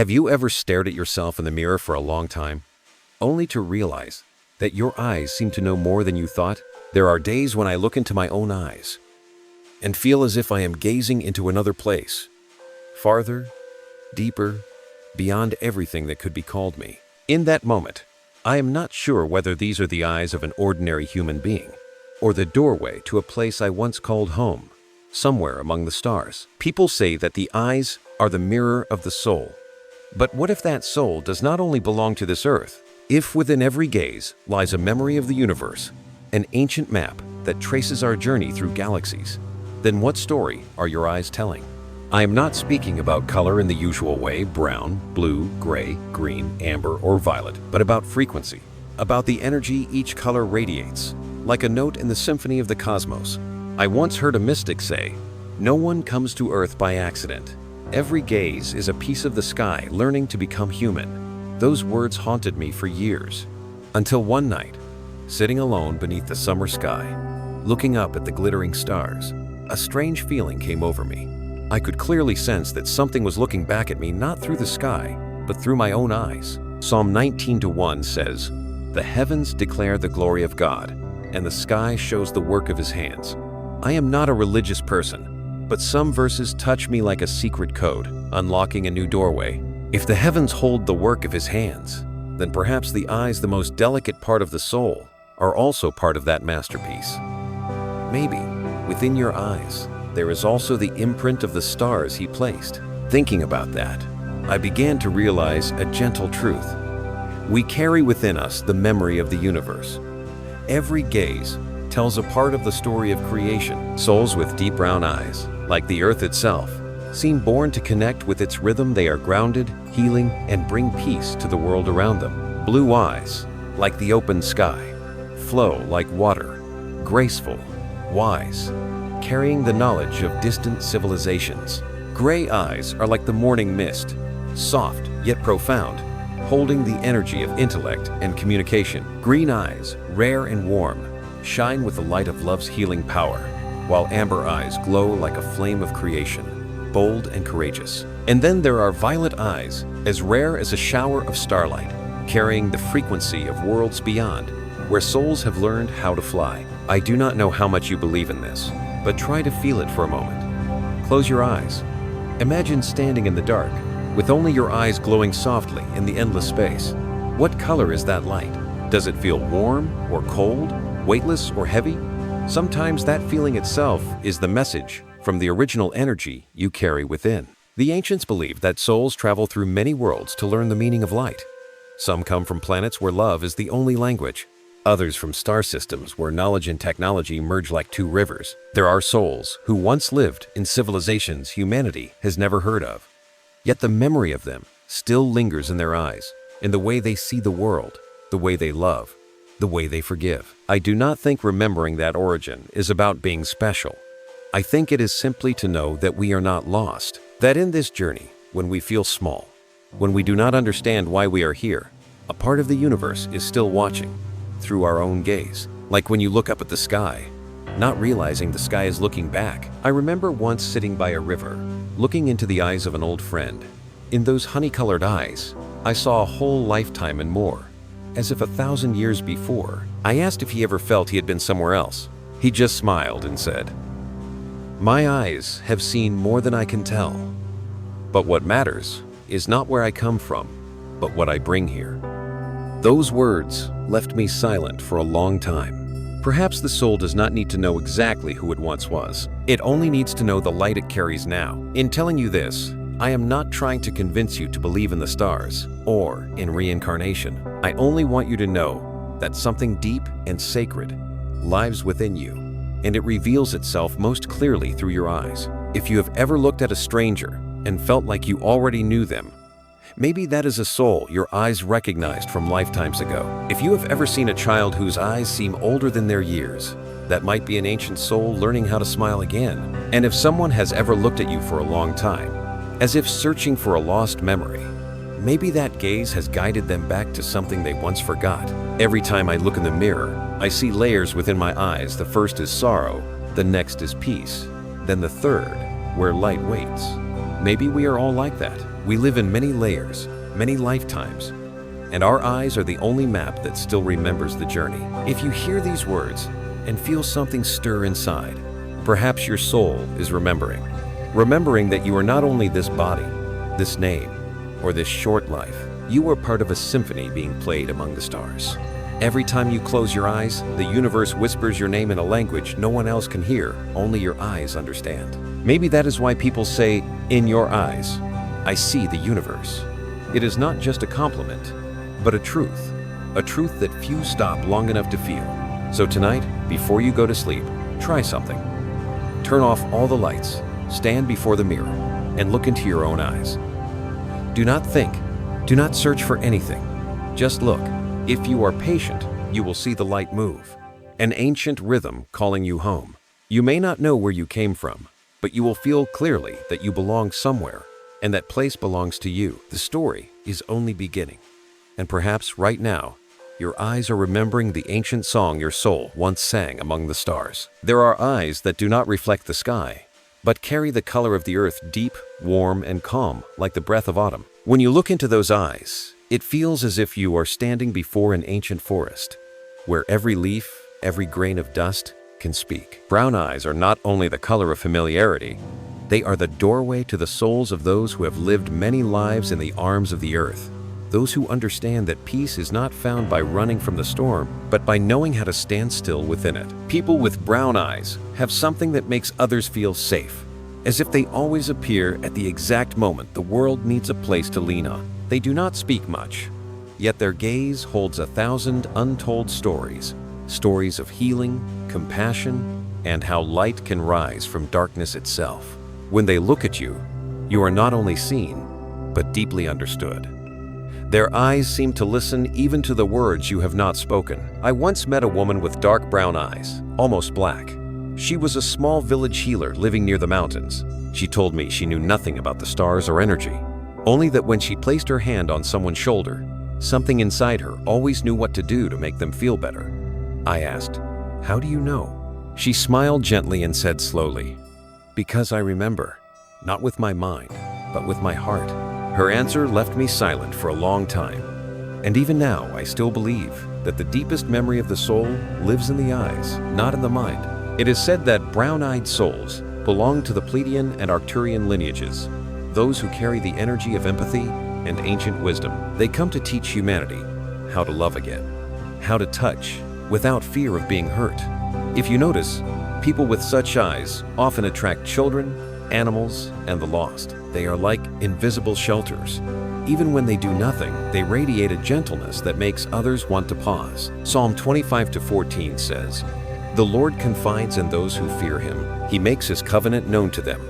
Have you ever stared at yourself in the mirror for a long time, only to realize that your eyes seem to know more than you thought? There are days when I look into my own eyes and feel as if I am gazing into another place, farther, deeper, beyond everything that could be called me. In that moment, I am not sure whether these are the eyes of an ordinary human being or the doorway to a place I once called home, somewhere among the stars. People say that the eyes are the mirror of the soul. But what if that soul does not only belong to this earth? If within every gaze lies a memory of the universe, an ancient map that traces our journey through galaxies, then what story are your eyes telling? I am not speaking about color in the usual way, brown, blue, gray, green, amber, or violet, but about frequency, about the energy each color radiates, like a note in the symphony of the cosmos. I once heard a mystic say, "No one comes to Earth by accident. Every gaze is a piece of the sky learning to become human." Those words haunted me for years, until one night, sitting alone beneath the summer sky, looking up at the glittering stars, a strange feeling came over me. I could clearly sense that something was looking back at me not through the sky, but through my own eyes. Psalm 19:1 says, "The heavens declare the glory of God, and the sky shows the work of his hands." I am not a religious person, but some verses touch me like a secret code, unlocking a new doorway. If the heavens hold the work of his hands, then perhaps the eyes, the most delicate part of the soul, are also part of that masterpiece. Maybe, within your eyes, there is also the imprint of the stars he placed. Thinking about that, I began to realize a gentle truth. We carry within us the memory of the universe. Every gaze tells a part of the story of creation. Souls with deep brown eyes, like the earth itself, seem born to connect with its rhythm. They are grounded, healing, and bring peace to the world around them. Blue eyes, like the open sky, flow like water, graceful, wise, carrying the knowledge of distant civilizations. Gray eyes are like the morning mist, soft yet profound, holding the energy of intellect and communication. Green eyes, rare and warm, shine with the light of love's healing power, while amber eyes glow like a flame of creation, bold and courageous. And then there are violet eyes, as rare as a shower of starlight, carrying the frequency of worlds beyond, where souls have learned how to fly. I do not know how much you believe in this, but try to feel it for a moment. Close your eyes. Imagine standing in the dark, with only your eyes glowing softly in the endless space. What color is that light? Does it feel warm or cold, weightless or heavy? Sometimes that feeling itself is the message from the original energy you carry within. The ancients believed that souls travel through many worlds to learn the meaning of light. Some come from planets where love is the only language. Others from star systems where knowledge and technology merge like two rivers. There are souls who once lived in civilizations humanity has never heard of. Yet the memory of them still lingers in their eyes, in the way they see the world, the way they love, the way they forgive. I do not think remembering that origin is about being special. I think it is simply to know that we are not lost, that in this journey, when we feel small, when we do not understand why we are here, a part of the universe is still watching through our own gaze. Like when you look up at the sky, not realizing the sky is looking back. I remember once sitting by a river, looking into the eyes of an old friend. In those honey-colored eyes, I saw a whole lifetime and more, as if 1,000 years before. I asked if he ever felt he had been somewhere else. He just smiled and said, "My eyes have seen more than I can tell. But what matters is not where I come from, but what I bring here." Those words left me silent for a long time. Perhaps the soul does not need to know exactly who it once was. It only needs to know the light it carries now. In telling you this, I am not trying to convince you to believe in the stars or in reincarnation. I only want you to know that something deep and sacred lives within you, and it reveals itself most clearly through your eyes. If you have ever looked at a stranger and felt like you already knew them, maybe that is a soul your eyes recognized from lifetimes ago. If you have ever seen a child whose eyes seem older than their years, that might be an ancient soul learning how to smile again. And if someone has ever looked at you for a long time, as if searching for a lost memory, maybe that gaze has guided them back to something they once forgot. Every time I look in the mirror, I see layers within my eyes. The first is sorrow, the next is peace, then the third, where light waits. Maybe we are all like that. We live in many layers, many lifetimes, and our eyes are the only map that still remembers the journey. If you hear these words and feel something stir inside, perhaps your soul is remembering that you are not only this body, this name, or this short life. You are part of a symphony being played among the stars. Every time you close your eyes, the universe whispers your name in a language no one else can hear, only your eyes understand. Maybe that is why people say, "In your eyes, I see the universe." It is not just a compliment, but a truth that few stop long enough to feel. So tonight, before you go to sleep, try something. Turn off all the lights, stand before the mirror, and look into your own eyes. Do not think, do not search for anything. Just look. If you are patient, you will see the light move, an ancient rhythm calling you home. You may not know where you came from, but you will feel clearly that you belong somewhere, and that place belongs to you. The story is only beginning. And perhaps right now, your eyes are remembering the ancient song your soul once sang among the stars. There are eyes that do not reflect the sky, but carry the color of the earth, deep, warm, and calm, like the breath of autumn. When you look into those eyes, it feels as if you are standing before an ancient forest, where every leaf, every grain of dust can speak. Brown eyes are not only the color of familiarity, they are the doorway to the souls of those who have lived many lives in the arms of the earth. Those who understand that peace is not found by running from the storm, but by knowing how to stand still within it. People with brown eyes have something that makes others feel safe, as if they always appear at the exact moment the world needs a place to lean on. They do not speak much, yet their gaze holds 1,000 untold stories. Stories of healing, compassion, and how light can rise from darkness itself. When they look at you, you are not only seen, but deeply understood. Their eyes seem to listen even to the words you have not spoken. I once met a woman with dark brown eyes, almost black. She was a small village healer living near the mountains. She told me she knew nothing about the stars or energy, only that when she placed her hand on someone's shoulder, something inside her always knew what to do to make them feel better. I asked, "How do you know?" She smiled gently and said slowly, "Because I remember, not with my mind, but with my heart." Her answer left me silent for a long time, and even now I still believe that the deepest memory of the soul lives in the eyes, not in the mind. It is said that brown-eyed souls belong to the Pleiadian and Arcturian lineages, those who carry the energy of empathy and ancient wisdom. They come to teach humanity how to love again, how to touch without fear of being hurt. If you notice, people with such eyes often attract children, animals, and the lost. They are like invisible shelters. Even when they do nothing, they radiate a gentleness that makes others want to pause. Psalm 25-14 says, "The Lord confides in those who fear him. He makes his covenant known to them."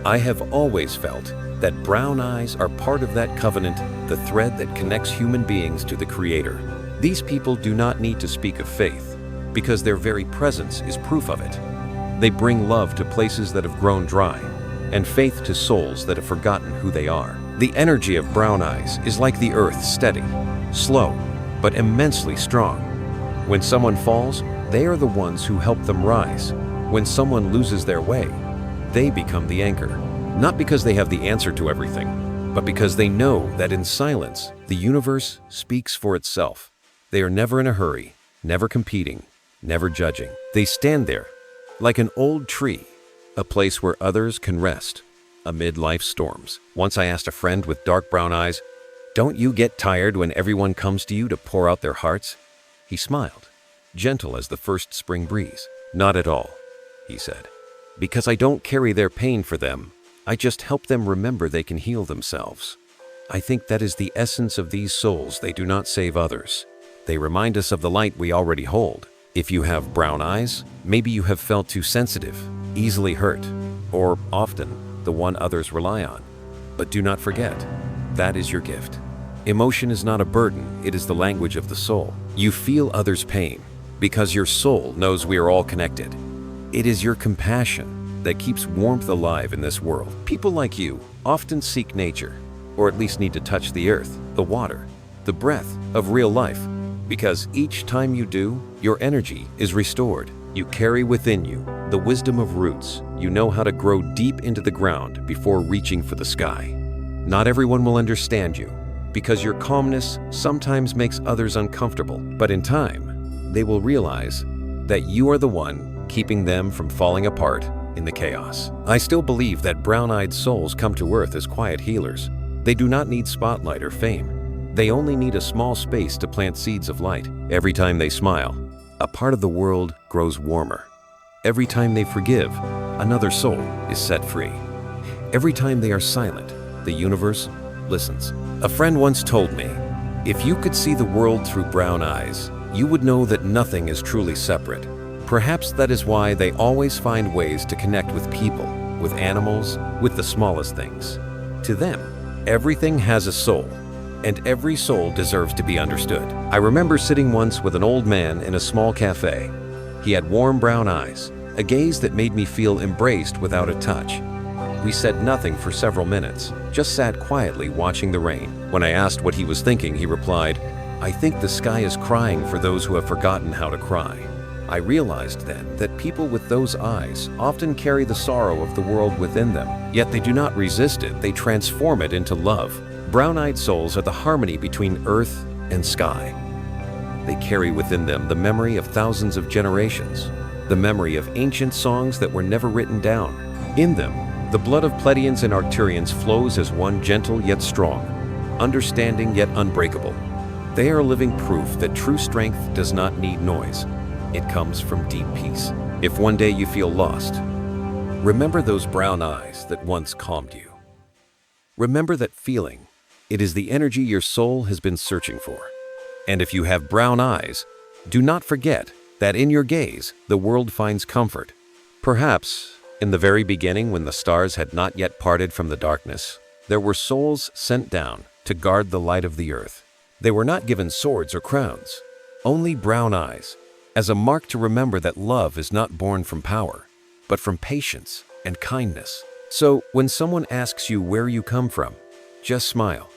I have always felt that brown eyes are part of that covenant, the thread that connects human beings to the Creator. These people do not need to speak of faith, because their very presence is proof of it. They bring love to places that have grown dry, and faith to souls that have forgotten who they are. The energy of brown eyes is like the earth, steady, slow, but immensely strong. When someone falls, they are the ones who help them rise. When someone loses their way, they become the anchor. Not because they have the answer to everything, but because they know that in silence, the universe speaks for itself. They are never in a hurry, never competing, never judging. They stand there, like an old tree, a place where others can rest amid life's storms. Once I asked a friend with dark brown eyes, "Don't you get tired when everyone comes to you to pour out their hearts?" He smiled, gentle as the first spring breeze. "Not at all," he said, "because I don't carry their pain for them. I just help them remember they can heal themselves." I think that is the essence of these souls. They do not save others. They remind us of the light we already hold. If you have brown eyes, maybe you have felt too sensitive, easily hurt, or often the one others rely on. But do not forget, that is your gift. Emotion is not a burden, it is the language of the soul. You feel others' pain because your soul knows we are all connected. It is your compassion that keeps warmth alive in this world. People like you often seek nature, or at least need to touch the earth, the water, the breath of real life. Because each time you do, your energy is restored. You carry within you the wisdom of roots. You know how to grow deep into the ground before reaching for the sky. Not everyone will understand you, because your calmness sometimes makes others uncomfortable. But in time, they will realize that you are the one keeping them from falling apart in the chaos. I still believe that brown-eyed souls come to Earth as quiet healers. They do not need spotlight or fame. They only need a small space to plant seeds of light. Every time they smile, a part of the world grows warmer. Every time they forgive, another soul is set free. Every time they are silent, the universe listens. A friend once told me, if you could see the world through brown eyes, you would know that nothing is truly separate. Perhaps that is why they always find ways to connect with people, with animals, with the smallest things. To them, everything has a soul, and every soul deserves to be understood. I remember sitting once with an old man in a small cafe. He had warm brown eyes, a gaze that made me feel embraced without a touch. We said nothing for several minutes, just sat quietly watching the rain. When I asked what he was thinking, he replied, "I think the sky is crying for those who have forgotten how to cry." I realized then that people with those eyes often carry the sorrow of the world within them, yet they do not resist it, they transform it into love. Brown-eyed souls are the harmony between earth and sky. They carry within them the memory of thousands of generations, the memory of ancient songs that were never written down. In them, the blood of Pleiadians and Arcturians flows as one, gentle yet strong, understanding yet unbreakable. They are living proof that true strength does not need noise. It comes from deep peace. If one day you feel lost, remember those brown eyes that once calmed you. Remember that feeling. It is the energy your soul has been searching for. And if you have brown eyes, do not forget that in your gaze, the world finds comfort. Perhaps, in the very beginning, when the stars had not yet parted from the darkness, there were souls sent down to guard the light of the earth. They were not given swords or crowns, only brown eyes, as a mark to remember that love is not born from power, but from patience and kindness. So, when someone asks you where you come from, just smile.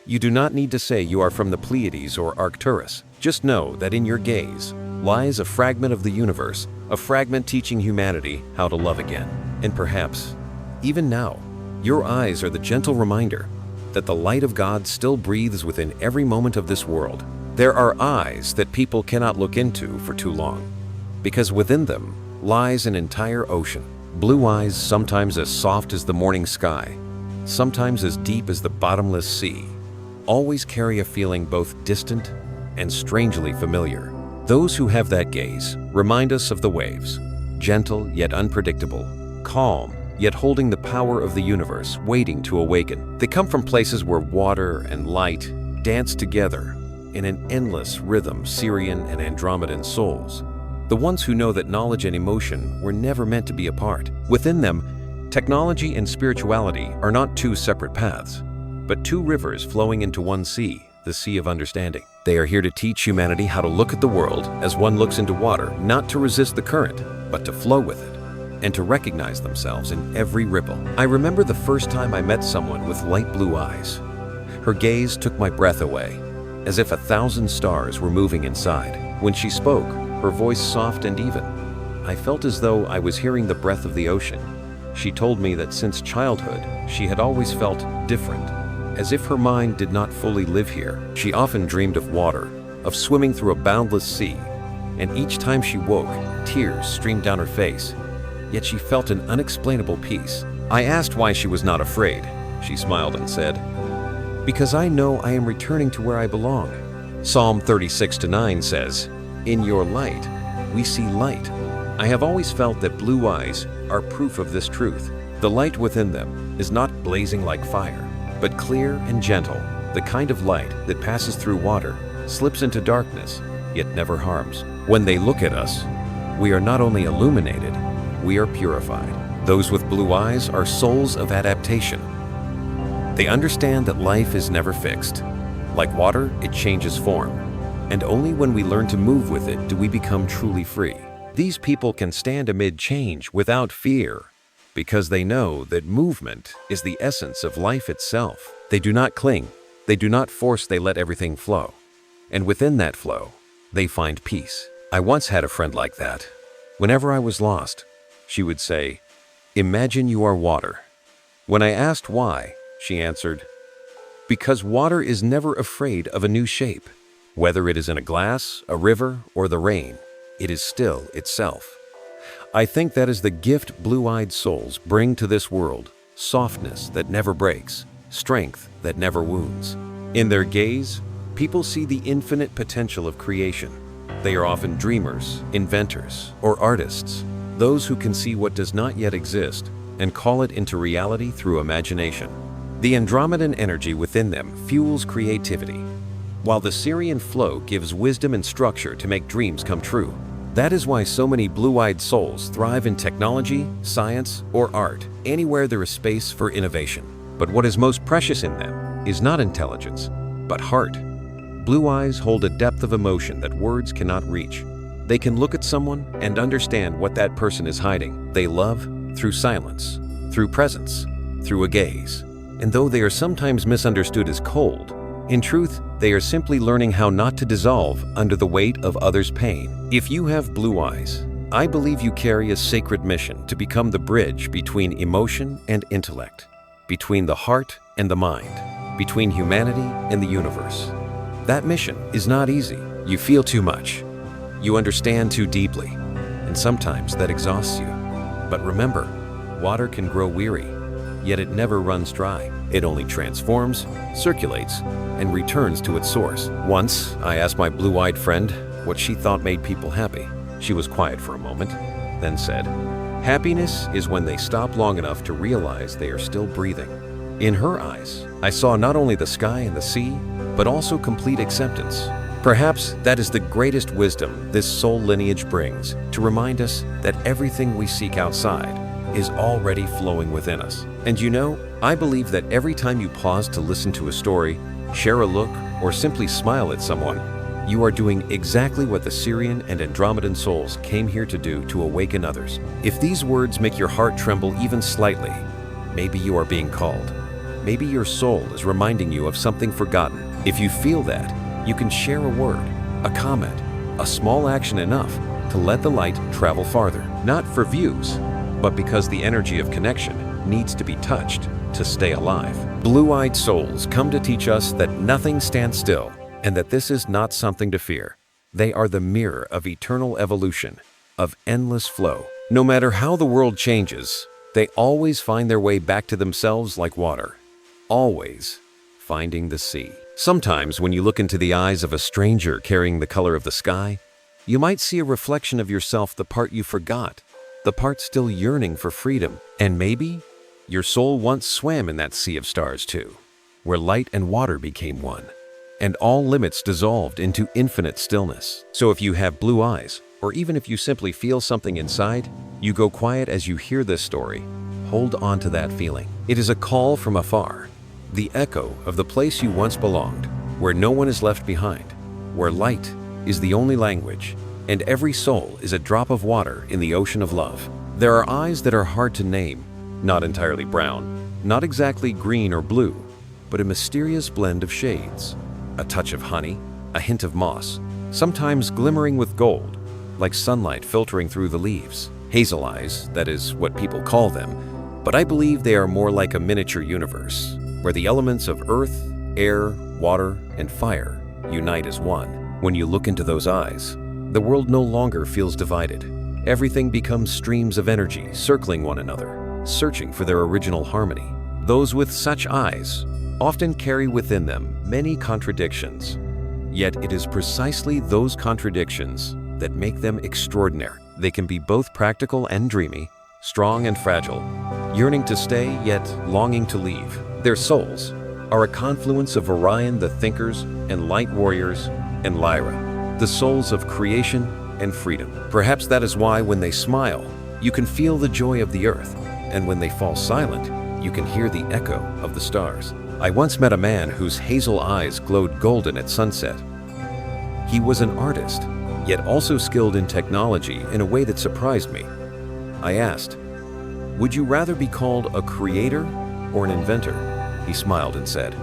You do not need to say you are from the Pleiades or Arcturus. Just know that in your gaze lies a fragment of the universe, a fragment teaching humanity how to love again. And perhaps, even now, your eyes are the gentle reminder that the light of God still breathes within every moment of this world. There are eyes that people cannot look into for too long, because within them lies an entire ocean. Blue eyes, sometimes as soft as the morning sky, sometimes as deep as the bottomless sea, always carry a feeling both distant and strangely familiar. Those who have that gaze remind us of the waves, gentle yet unpredictable, calm yet holding the power of the universe, waiting to awaken. They come from places where water and light dance together in an endless rhythm, Sirian and Andromedan souls. The ones who know that knowledge and emotion were never meant to be apart. Within them, technology and spirituality are not two separate paths, but two rivers flowing into one sea, the sea of understanding. They are here to teach humanity how to look at the world as one looks into water, not to resist the current, but to flow with it, and to recognize themselves in every ripple. I remember the first time I met someone with light blue eyes. Her gaze took my breath away, as if 1,000 stars were moving inside. When she spoke, her voice soft and even, I felt as though I was hearing the breath of the ocean. She told me that since childhood, she had always felt different, as if her mind did not fully live here. She often dreamed of water, of swimming through a boundless sea, and each time she woke, tears streamed down her face, yet she felt an unexplainable peace. I asked why she was not afraid. She smiled and said, "Because I know I am returning to where I belong." Psalm 36:9 says, "In your light, we see light." I have always felt that blue eyes are proof of this truth. The light within them is not blazing like fire, but clear and gentle, the kind of light that passes through water, slips into darkness, yet never harms. When they look at us, we are not only illuminated, we are purified. Those with blue eyes are souls of adaptation. They understand that life is never fixed. Like water, it changes form, and only when we learn to move with it do we become truly free. These people can stand amid change without fear, because they know that movement is the essence of life itself. They do not cling, they do not force, they let everything flow. And within that flow, they find peace. I once had a friend like that. Whenever I was lost, she would say, "Imagine you are water." When I asked why, she answered. Because water is never afraid of a new shape. Whether it is in a glass, a river, or the rain, it is still itself. I think that is the gift blue-eyed souls bring to this world: softness that never breaks, strength that never wounds. In their gaze, people see the infinite potential of creation. They are often dreamers, inventors, or artists, those who can see what does not yet exist and call it into reality through imagination. The Andromedan energy within them fuels creativity, while the Sirian flow gives wisdom and structure to make dreams come true. That is why so many blue-eyed souls thrive in technology, science, or art, anywhere there is space for innovation. But what is most precious in them is not intelligence, but heart. Blue eyes hold a depth of emotion that words cannot reach. They can look at someone and understand what that person is hiding. They love through silence, through presence, through a gaze. And though they are sometimes misunderstood as cold, in truth, they are simply learning how not to dissolve under the weight of others' pain. If you have blue eyes, I believe you carry a sacred mission to become the bridge between emotion and intellect, between the heart and the mind, between humanity and the universe. That mission is not easy. You feel too much. You understand too deeply, and sometimes that exhausts you. But remember, water can grow weary, yet it never runs dry. It only transforms, circulates, and returns to its source. Once, I asked my blue-eyed friend what she thought made people happy. She was quiet for a moment, then said, "Happiness is when they stop long enough to realize they are still breathing." In her eyes, I saw not only the sky and the sea, but also complete acceptance. Perhaps that is the greatest wisdom this soul lineage brings, to remind us that everything we seek outside is already flowing within us. And you know, I believe that every time you pause to listen to a story, share a look, or simply smile at someone, you are doing exactly what the Sirian and Andromedan souls came here to do, to awaken others. If these words make your heart tremble even slightly, maybe you are being called. Maybe your soul is reminding you of something forgotten. If you feel that, you can share a word, a comment, a small action enough to let the light travel farther. Not for views, but because the energy of connection needs to be touched to stay alive. Blue-eyed souls come to teach us that nothing stands still, and that this is not something to fear. They are the mirror of eternal evolution, of endless flow. No matter how the world changes, they always find their way back to themselves like water, always finding the sea. Sometimes when you look into the eyes of a stranger carrying the color of the sky, you might see a reflection of yourself, the part you forgot, the part still yearning for freedom. And maybe your soul once swam in that sea of stars too, where light and water became one, and all limits dissolved into infinite stillness. So if you have blue eyes, or even if you simply feel something inside, you go quiet as you hear this story. Hold on to that feeling. It is a call from afar, the echo of the place you once belonged, where no one is left behind, where light is the only language, and every soul is a drop of water in the ocean of love. There are eyes that are hard to name, not entirely brown, not exactly green or blue, but a mysterious blend of shades. A touch of honey, a hint of moss, sometimes glimmering with gold, like sunlight filtering through the leaves. Hazel eyes, that is what people call them, but I believe they are more like a miniature universe, where the elements of earth, air, water, and fire unite as one. When you look into those eyes, the world no longer feels divided. Everything becomes streams of energy circling one another, searching for their original harmony. Those with such eyes often carry within them many contradictions, yet it is precisely those contradictions that make them extraordinary. They can be both practical and dreamy, strong and fragile, yearning to stay yet longing to leave. Their souls are a confluence of Orion the Thinkers and Light Warriors and Lyra, the souls of creation and freedom. Perhaps that is why when they smile, you can feel the joy of the earth, and when they fall silent, you can hear the echo of the stars. I once met a man whose hazel eyes glowed golden at sunset. He was an artist, yet also skilled in technology in a way that surprised me. I asked, "Would you rather be called a creator or an inventor?" He smiled and said,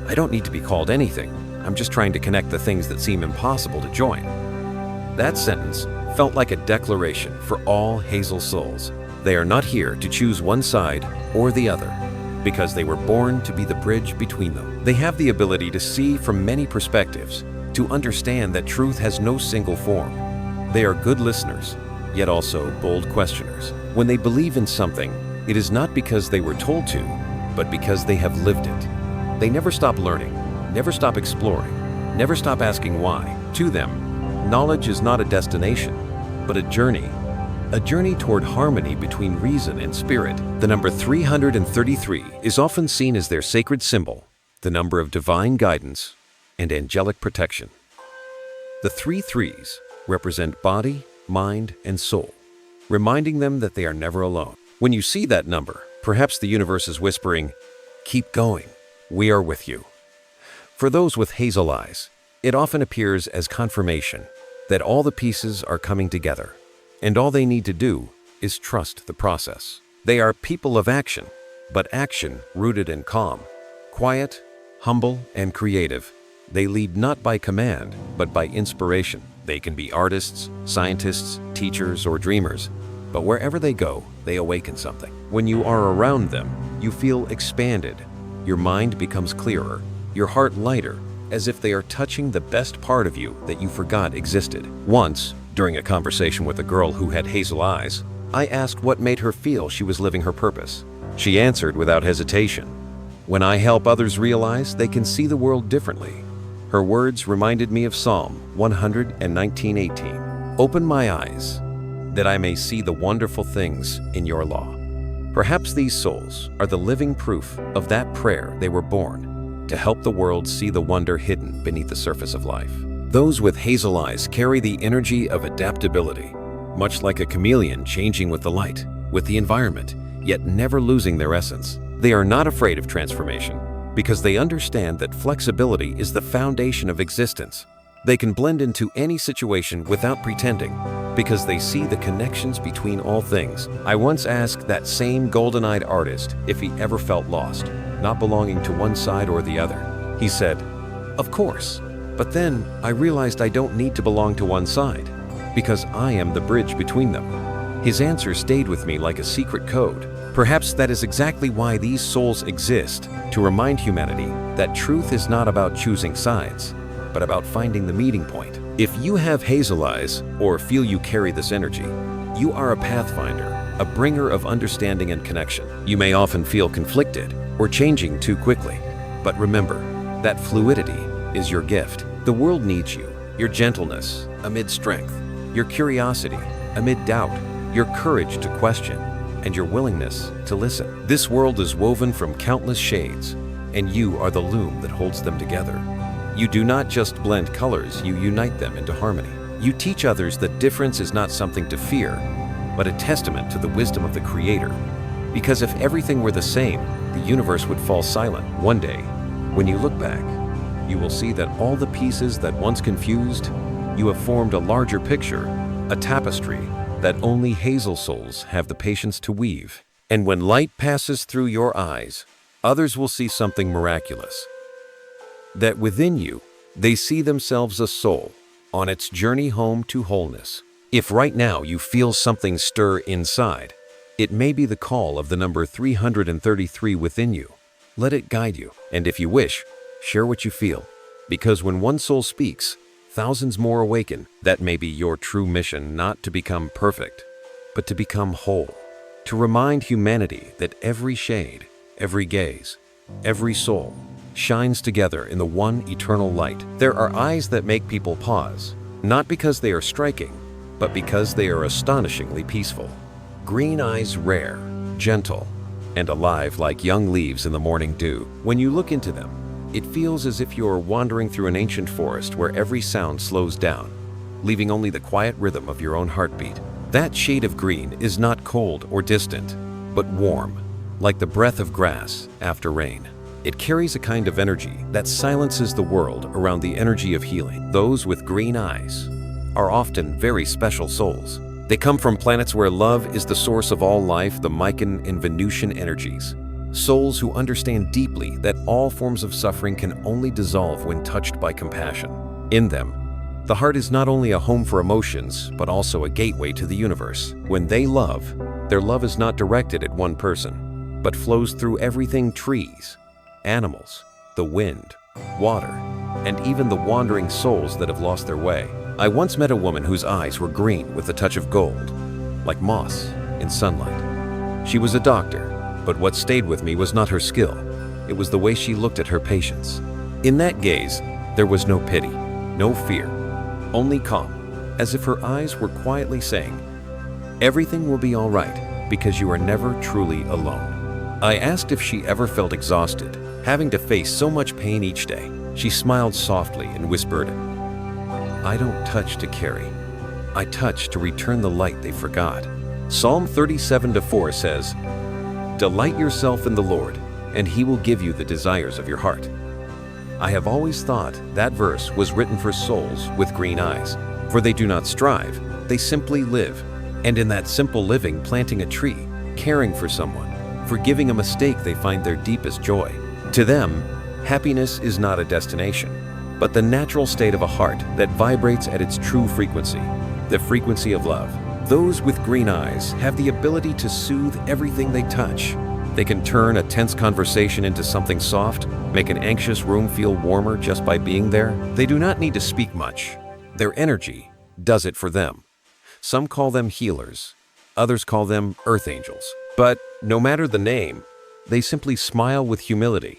"I don't need to be called anything. I'm just trying to connect the things that seem impossible to join." That sentence felt like a declaration for all Hazel souls. They are not here to choose one side or the other, because they were born to be the bridge between them. They have the ability to see from many perspectives, to understand that truth has no single form. They are good listeners, yet also bold questioners. When they believe in something, it is not because they were told to, but because they have lived it. They never stop learning, never stop exploring, never stop asking why. To them, knowledge is not a destination, but a journey toward harmony between reason and spirit. The number 333 is often seen as their sacred symbol, the number of divine guidance and angelic protection. The 3 threes represent body, mind, and soul, reminding them that they are never alone. When you see that number, perhaps the universe is whispering, "Keep going, we are with you." For those with hazel eyes, it often appears as confirmation that all the pieces are coming together, and all they need to do is trust the process. They are people of action, but action rooted in calm, quiet, humble, and creative. They lead not by command, but by inspiration. They can be artists, scientists, teachers, or dreamers, but wherever they go, they awaken something. When you are around them, you feel expanded. Your mind becomes clearer, your heart lighter, as if they are touching the best part of you that you forgot existed. Once, during a conversation with a girl who had hazel eyes, I asked what made her feel she was living her purpose. She answered without hesitation, "When I help others realize they can see the world differently." Her words reminded me of Psalm 119:18. "Open my eyes, that I may see the wonderful things in your law." Perhaps these souls are the living proof of that prayer. They were born to help the world see the wonder hidden beneath the surface of life. Those with hazel eyes carry the energy of adaptability, much like a chameleon changing with the light, with the environment, yet never losing their essence. They are not afraid of transformation, because they understand that flexibility is the foundation of existence. They can blend into any situation without pretending, because they see the connections between all things. I once asked that same golden-eyed artist if he ever felt lost, not belonging to one side or the other. He said, "Of course, but then I realized I don't need to belong to one side, because I am the bridge between them." His answer stayed with me like a secret code. Perhaps that is exactly why these souls exist, to remind humanity that truth is not about choosing sides, but about finding the meeting point. If you have hazel eyes, or feel you carry this energy, you are a pathfinder, a bringer of understanding and connection. You may often feel conflicted or changing too quickly, but remember that fluidity is your gift. The world needs you, your gentleness amid strength, your curiosity amid doubt, your courage to question, and your willingness to listen. This world is woven from countless shades, and you are the loom that holds them together. You do not just blend colors, you unite them into harmony. You teach others that difference is not something to fear, but a testament to the wisdom of the Creator. Because if everything were the same, the universe would fall silent. One day, when you look back, you will see that all the pieces that once confused, you have formed a larger picture, a tapestry that only hazel souls have the patience to weave. And when light passes through your eyes, others will see something miraculous. That within you, they see themselves a soul on its journey home to wholeness. If right now you feel something stir inside, it may be the call of the number 333 within you. Let it guide you. And if you wish, share what you feel. Because when one soul speaks, thousands more awaken. That may be your true mission, not to become perfect, but to become whole. To remind humanity that every shade, every gaze, every soul shines together in the one eternal light. There are eyes that make people pause, not because they are striking, but because they are astonishingly peaceful. Green eyes rare, gentle, and alive like young leaves in the morning dew. When you look into them, it feels as if you are wandering through an ancient forest where every sound slows down, leaving only the quiet rhythm of your own heartbeat. That shade of green is not cold or distant, but warm, like the breath of grass after rain. It carries a kind of energy that silences the world around the energy of healing. Those with green eyes are often very special souls. They come from planets where love is the source of all life, the Mican and Venusian energies. Souls who understand deeply that all forms of suffering can only dissolve when touched by compassion. In them, the heart is not only a home for emotions, but also a gateway to the universe. When they love, their love is not directed at one person, but flows through everything: trees, animals, the wind, water, and even the wandering souls that have lost their way. I once met a woman whose eyes were green with a touch of gold, like moss in sunlight. She was a doctor, but what stayed with me was not her skill. It was the way she looked at her patients. In that gaze, there was no pity, no fear, only calm, as if her eyes were quietly saying, "Everything will be all right because you are never truly alone." I asked if she ever felt exhausted, having to face so much pain each day. She smiled softly and whispered, "I don't touch to carry. I touch to return the light they forgot." Psalm 37:4 says, "Delight yourself in the Lord, and He will give you the desires of your heart." I have always thought that verse was written for souls with green eyes, for they do not strive, they simply live. And in that simple living, planting a tree, caring for someone, forgiving a mistake, they find their deepest joy. To them, happiness is not a destination, but the natural state of a heart that vibrates at its true frequency, the frequency of love. Those with green eyes have the ability to soothe everything they touch. They can turn a tense conversation into something soft, make an anxious room feel warmer just by being there. They do not need to speak much. Their energy does it for them. Some call them healers, others call them earth angels. But no matter the name, they simply smile with humility,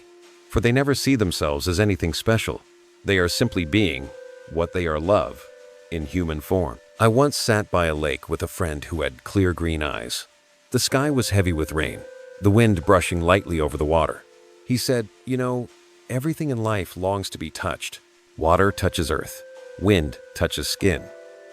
for they never see themselves as anything special. They are simply being what they are, love, in human form. I once sat by a lake with a friend who had clear green eyes. The sky was heavy with rain, the wind brushing lightly over the water. He said, "You know, everything in life longs to be touched. Water touches earth, wind touches skin,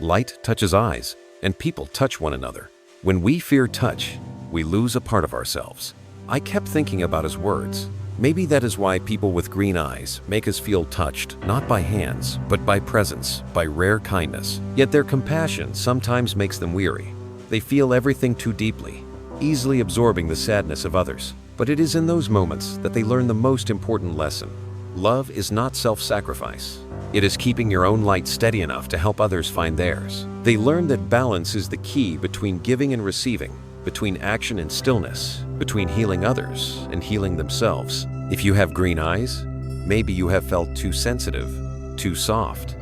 light touches eyes, and people touch one another. When we fear touch, we lose a part of ourselves." I kept thinking about his words. Maybe that is why people with green eyes make us feel touched, not by hands, but by presence, by rare kindness. Yet their compassion sometimes makes them weary. They feel everything too deeply, easily absorbing the sadness of others. But it is in those moments that they learn the most important lesson. Love is not self-sacrifice. It is keeping your own light steady enough to help others find theirs. They learn that balance is the key between giving and receiving, between action and stillness, between healing others and healing themselves. If you have green eyes, maybe you have felt too sensitive, too soft.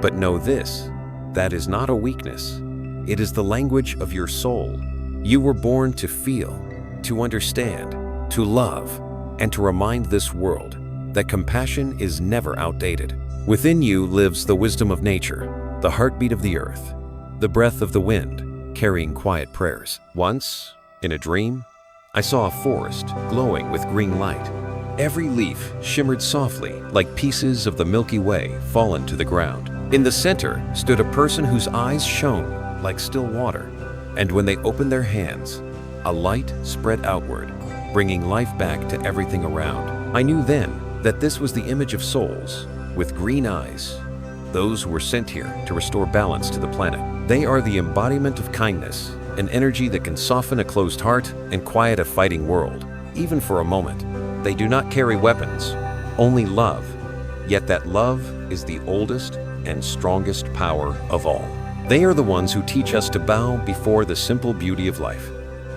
But know this, that is not a weakness. It is the language of your soul. You were born to feel, to understand, to love, and to remind this world that compassion is never outdated. Within you lives the wisdom of nature, the heartbeat of the earth, the breath of the wind, carrying quiet prayers. Once, in a dream, I saw a forest glowing with green light. Every leaf shimmered softly like pieces of the Milky Way fallen to the ground. In the center stood a person whose eyes shone like still water, and when they opened their hands, a light spread outward, bringing life back to everything around. I knew then that this was the image of souls with green eyes, those who were sent here to restore balance to the planet. They are the embodiment of kindness, an energy that can soften a closed heart and quiet a fighting world, even for a moment. They do not carry weapons, only love, yet that love is the oldest and strongest power of all. They are the ones who teach us to bow before the simple beauty of life,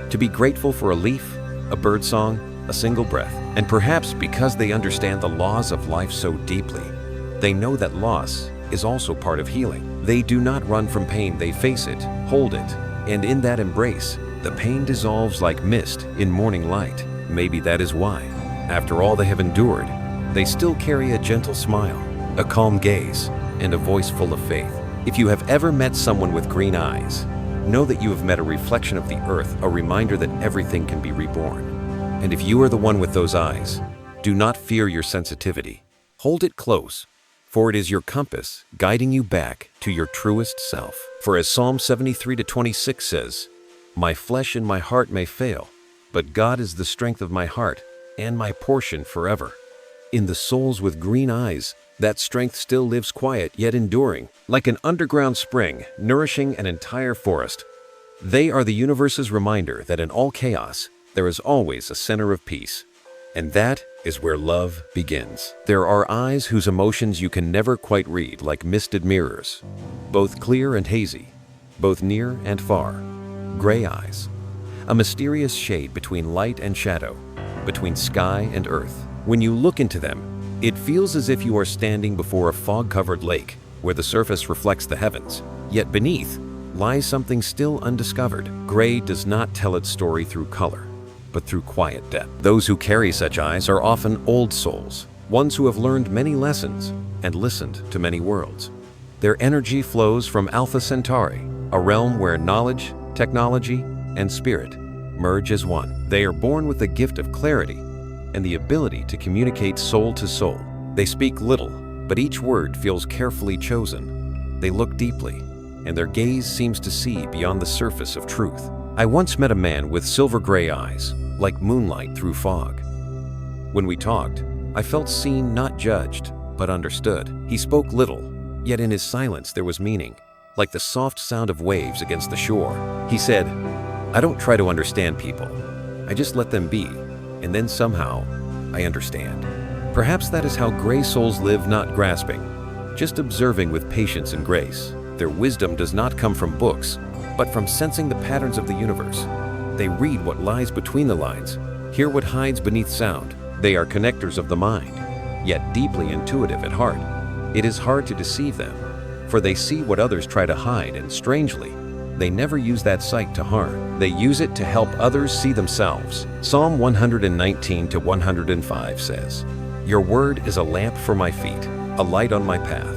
to be grateful for a leaf, a birdsong, a single breath. And perhaps because they understand the laws of life so deeply, they know that loss is also part of healing. They do not run from pain, they face it, hold it, and in that embrace, the pain dissolves like mist in morning light. Maybe that is why, after all they have endured, they still carry a gentle smile, a calm gaze, and a voice full of faith. If you have ever met someone with green eyes, know that you have met a reflection of the earth, a reminder that everything can be reborn. And if you are the one with those eyes, do not fear your sensitivity. Hold it close, for it is your compass guiding you back to your truest self. For as Psalm 73:26 says, "My flesh and my heart may fail, but God is the strength of my heart and my portion forever." In the souls with green eyes, that strength still lives quiet yet enduring, like an underground spring nourishing an entire forest. They are the universe's reminder that in all chaos, there is always a center of peace. And that is where love begins. There are eyes whose emotions you can never quite read, like misted mirrors, both clear and hazy, both near and far. Gray eyes. a mysterious shade between light and shadow, between sky and earth. When you look into them, it feels as if you are standing before a fog-covered lake where the surface reflects the heavens, yet beneath lies something still undiscovered. Gray does not tell its story through color, but through quiet depth. Those who carry such eyes are often old souls, ones who have learned many lessons and listened to many worlds. Their energy flows from Alpha Centauri, a realm where knowledge, technology, and spirit merge as one. They are born with the gift of clarity and the ability to communicate soul to soul. They speak little, but each word feels carefully chosen. They look deeply, and their gaze seems to see beyond the surface of truth. I once met a man with silver-gray eyes, like moonlight through fog. When we talked, I felt seen, not judged, but understood. He spoke little, yet in his silence there was meaning, like the soft sound of waves against the shore. He said, "I don't try to understand people. I just let them be, and then somehow, I understand." Perhaps that is how gray souls live, not grasping, just observing with patience and grace. Their wisdom does not come from books, but from sensing the patterns of the universe. They read what lies between the lines, hear what hides beneath sound. They are connectors of the mind, yet deeply intuitive at heart. It is hard to deceive them, for they see what others try to hide, and strangely, they never use that sight to harm. They use it to help others see themselves. Psalm 119:105 says, "Your word is a lamp for my feet, a light on my path."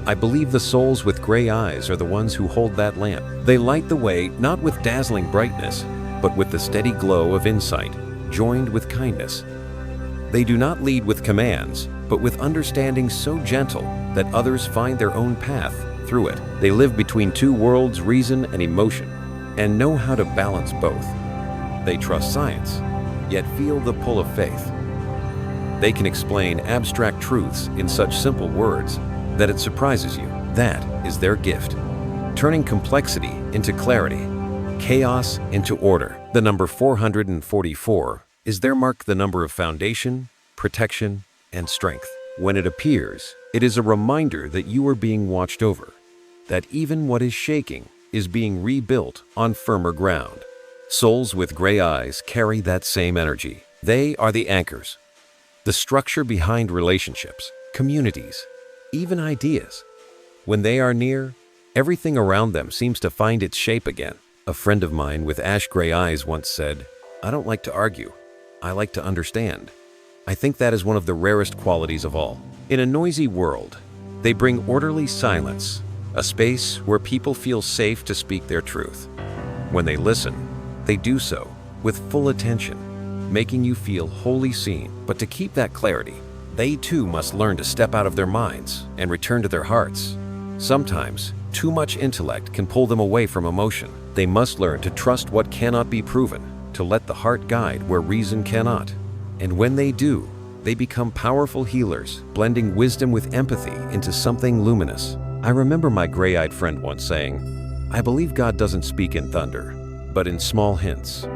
I believe the souls with gray eyes are the ones who hold that lamp. They light the way not with dazzling brightness, but with the steady glow of insight, joined with kindness. They do not lead with commands, but with understanding so gentle that others find their own path through it. They live between two worlds, reason and emotion, and know how to balance both. They trust science, yet feel the pull of faith. They can explain abstract truths in such simple words that it surprises you. That is their gift, turning complexity into clarity, chaos into order. The number 444 is their mark, the number of foundation, protection, and strength. When it appears, it is a reminder that you are being watched over, that even what is shaking is being rebuilt on firmer ground. Souls with gray eyes carry that same energy. They are the anchors, the structure behind relationships, communities, even ideas. When they are near, everything around them seems to find its shape again. A friend of mine with ash-gray eyes once said, "I don't like to argue. I like to understand." I think that is one of the rarest qualities of all. In a noisy world, they bring orderly silence, a space where people feel safe to speak their truth. When they listen, they do so with full attention, making you feel wholly seen. But to keep that clarity, they too must learn to step out of their minds and return to their hearts. Sometimes, too much intellect can pull them away from emotion. They must learn to trust what cannot be proven, to let the heart guide where reason cannot. And when they do, they become powerful healers, blending wisdom with empathy into something luminous. I remember my gray-eyed friend once saying, "I believe God doesn't speak in thunder, but in small hints.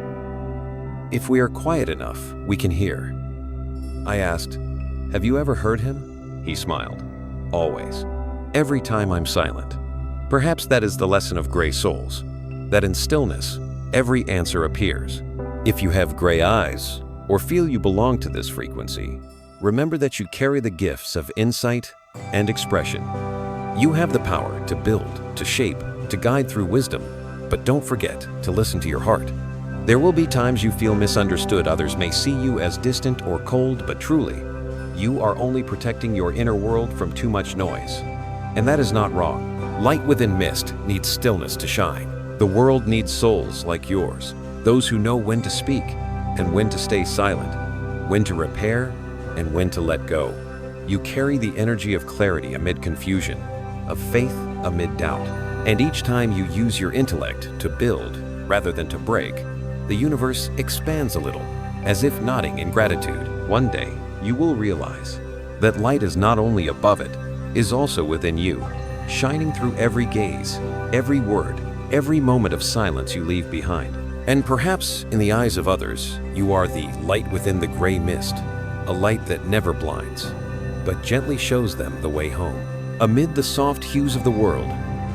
If we are quiet enough, we can hear." I asked, "Have you ever heard him?" He smiled. "Always. Every time I'm silent." Perhaps that is the lesson of gray souls, that in stillness, every answer appears. If you have gray eyes, or feel you belong to this frequency, remember that you carry the gifts of insight and expression. You have the power to build, to shape, to guide through wisdom, but don't forget to listen to your heart. There will be times you feel misunderstood. Others may see you as distant or cold, but truly, you are only protecting your inner world from too much noise. And that is not wrong. Light within mist needs stillness to shine. The world needs souls like yours, those who know when to speak and when to stay silent, when to repair and when to let go. You carry the energy of clarity amid confusion, of faith amid doubt. And each time you use your intellect to build rather than to break, the universe expands a little, as if nodding in gratitude. One day, you will realize that light is not only above it, is also within you, shining through every gaze, every word, every moment of silence you leave behind. And perhaps, in the eyes of others, you are the light within the gray mist, a light that never blinds, but gently shows them the way home. Amid the soft hues of the world,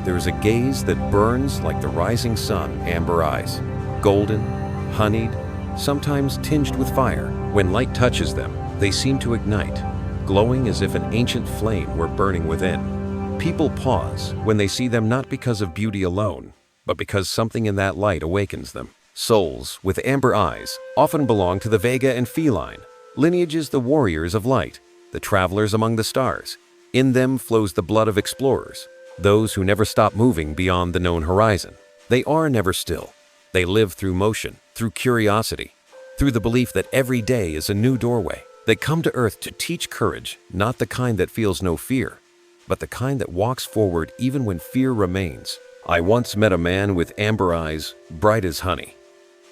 there is a gaze that burns like the rising sun, amber eyes, golden, honeyed, sometimes tinged with fire. When light touches them, they seem to ignite, glowing as if an ancient flame were burning within. People pause when they see them, not because of beauty alone, but because something in that light awakens them. Souls with amber eyes often belong to the Vega and Feline lineages, the warriors of light, the travelers among the stars. In them flows the blood of explorers, those who never stop moving beyond the known horizon. They are never still. They live through motion, through curiosity, through the belief that every day is a new doorway. They come to Earth to teach courage, not the kind that feels no fear, but the kind that walks forward even when fear remains. I once met a man with amber eyes, bright as honey.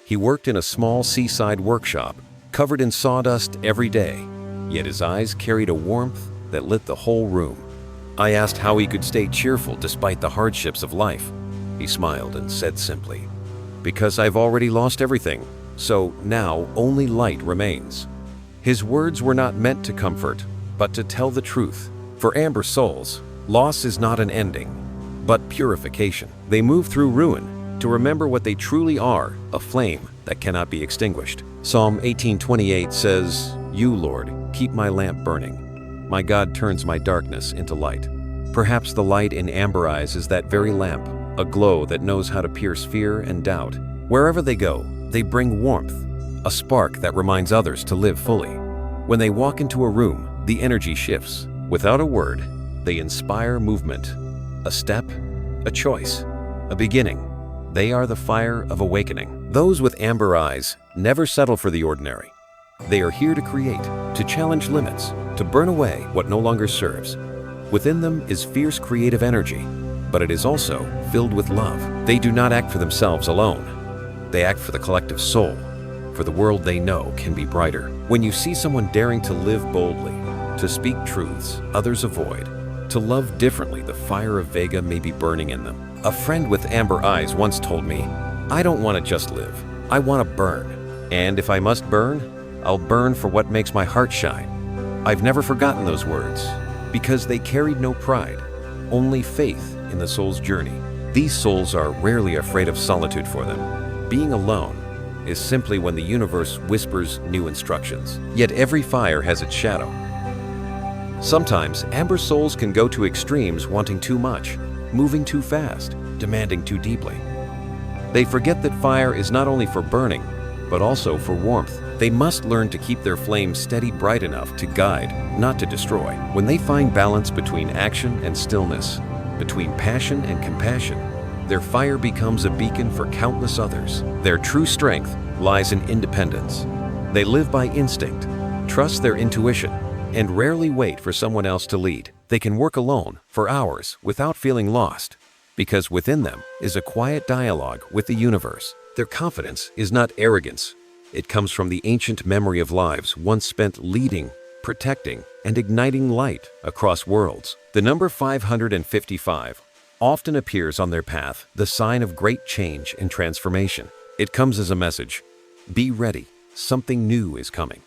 He worked in a small seaside workshop, covered in sawdust every day, yet his eyes carried a warmth that lit the whole room. I asked how he could stay cheerful despite the hardships of life. He smiled and said simply, "Because I've already lost everything, so now only light remains." His words were not meant to comfort, but to tell the truth. For amber souls, loss is not an ending, but purification. They move through ruin to remember what they truly are, a flame that cannot be extinguished. Psalm 18:28 says, "You, Lord, keep my lamp burning. My God turns my darkness into light." Perhaps the light in amber eyes is that very lamp, a glow that knows how to pierce fear and doubt. Wherever they go, they bring warmth, a spark that reminds others to live fully. When they walk into a room, the energy shifts. Without a word, they inspire movement, a step, a choice, a beginning. They are the fire of awakening. Those with amber eyes never settle for the ordinary. They are here to create, to challenge limits, to burn away what no longer serves. Within them is fierce creative energy, but it is also filled with love. They do not act for themselves alone. They act for the collective soul, for the world they know can be brighter. When you see someone daring to live boldly, to speak truths others avoid, to love differently, the fire of Vega may be burning in them. A friend with amber eyes once told me, "I don't want to just live, I want to burn. And if I must burn, I'll burn for what makes my heart shine." I've never forgotten those words, because they carried no pride, only faith in the soul's journey. These souls are rarely afraid of solitude for them. Being alone is simply when the universe whispers new instructions. Yet every fire has its shadow. Sometimes amber souls can go to extremes, wanting too much, moving too fast, demanding too deeply. They forget that fire is not only for burning, but also for warmth. They must learn to keep their flame steady, bright enough to guide, not to destroy. When they find balance between action and stillness, between passion and compassion, their fire becomes a beacon for countless others. Their true strength lies in independence. They live by instinct, trust their intuition, and rarely wait for someone else to lead. They can work alone for hours without feeling lost, because within them is a quiet dialogue with the universe. Their confidence is not arrogance. It comes from the ancient memory of lives once spent leading, protecting, and igniting light across worlds. The number 555 often appears on their path, the sign of great change and transformation. It comes as a message: be ready, something new is coming.